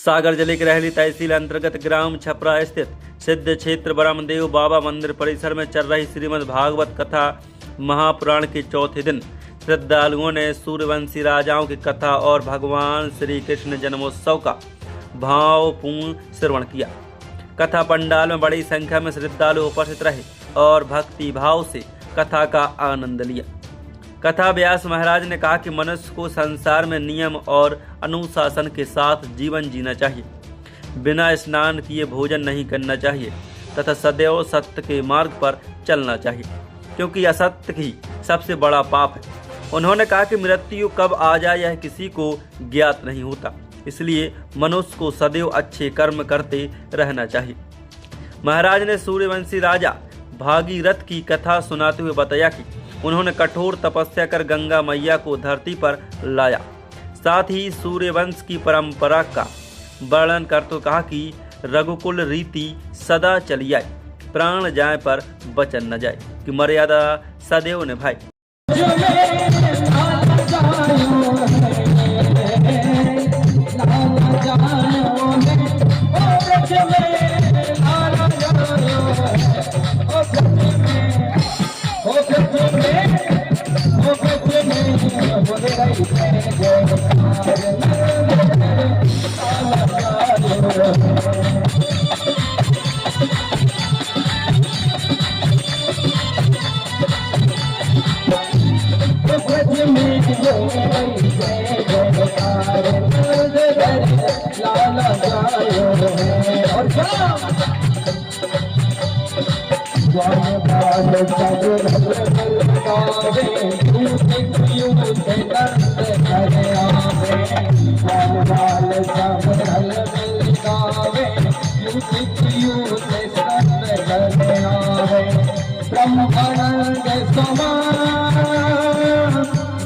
सागर जिले के रहली तहसील अंतर्गत ग्राम छपरा स्थित सिद्ध क्षेत्र ब्रह्मदेव बाबा मंदिर परिसर में चल रही श्रीमद् भागवत कथा महापुराण के चौथे दिन श्रद्धालुओं ने सूर्यवंशी राजाओं की कथा और भगवान श्री कृष्ण जन्मोत्सव का भावपूर्ण श्रवण किया। कथा पंडाल में बड़ी संख्या में श्रद्धालु उपस्थित रहे और भक्ति भाव से कथा का आनंद लिया। कथा व्यास महाराज ने कहा कि मनुष्य को संसार में नियम और अनुशासन के साथ जीवन जीना चाहिए, बिना स्नान किए भोजन नहीं करना चाहिए तथा सदैव सत्य के मार्ग पर चलना चाहिए, क्योंकि असत्य ही सबसे बड़ा पाप है। उन्होंने कहा कि मृत्यु कब आ जाए यह किसी को ज्ञात नहीं होता, इसलिए मनुष्य को सदैव अच्छे कर्म करते रहना चाहिए। महाराज ने सूर्यवंशी राजा भागीरथ की कथा सुनाते हुए बताया कि उन्होंने कठोर तपस्या कर गंगा मैया को धरती पर लाया। साथ ही सूर्यवंश की परंपरा का वर्णन करते हुए कहा कि रघुकुल रीति सदा चली आए, प्राण जाए पर वचन न जाए, कि मर्यादा सदैव निभाए।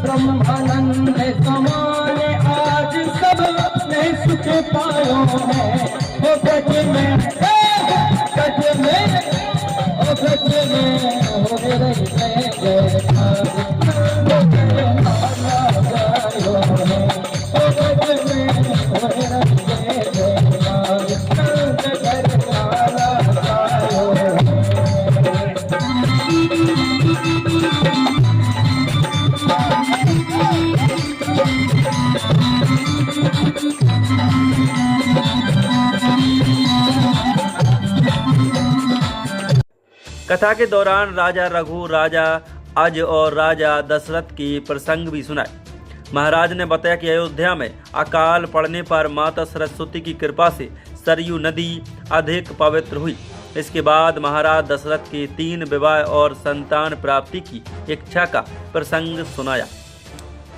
ब्रह्मानंद समान आज सब ने सुख पायो है, ओ गज में ओ गज में हो कथा के दौरान राजा रघु, राजा अज और राजा दशरथ की प्रसंग भी सुनाए। महाराज ने बताया कि अयोध्या में अकाल पड़ने पर माता सरस्वती की कृपा से सरयू नदी अधिक पवित्र हुई। इसके बाद महाराज दशरथ के 3 विवाह और संतान प्राप्ति की इच्छा का प्रसंग सुनाया।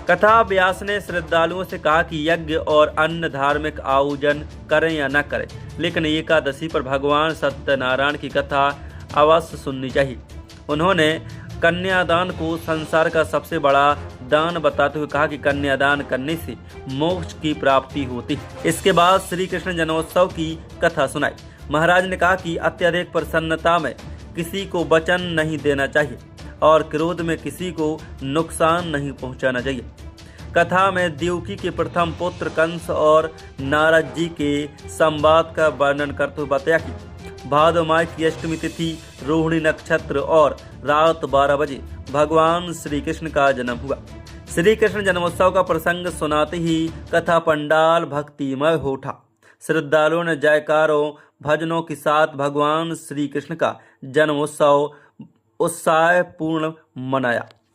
कथा व्यास ने श्रद्धालुओं से कहा कि यज्ञ और अन्य धार्मिक आयोजन करें या न करें, लेकिन एकादशी पर भगवान सत्यनारायण की कथा अवश्य सुननी चाहिए। उन्होंने कन्यादान को संसार का सबसे बड़ा दान बताते हुए कहा कि कन्यादान करने से मोक्ष की प्राप्ति होती है। इसके बाद श्री कृष्ण जन्मोत्सव की कथा सुनाई। महाराज ने कहा कि अत्यधिक प्रसन्नता में किसी को वचन नहीं देना चाहिए और क्रोध में किसी को नुकसान नहीं पहुंचाना चाहिए। कथा में देवकी के प्रथम पुत्र कंस और नारद जी के संवाद का वर्णन करते हुए बताया कि भादो माह की अष्टमी तिथि रोहिणी नक्षत्र और रात 12 बजे भगवान श्री कृष्ण का जन्म हुआ। श्री कृष्ण जन्मोत्सव का प्रसंग सुनाते ही कथा पंडाल भक्तिमय हो उठा। श्रद्धालुओं ने जयकारों भजनों के साथ भगवान श्री कृष्ण का जन्मोत्सव उत्साहपूर्ण मनाया।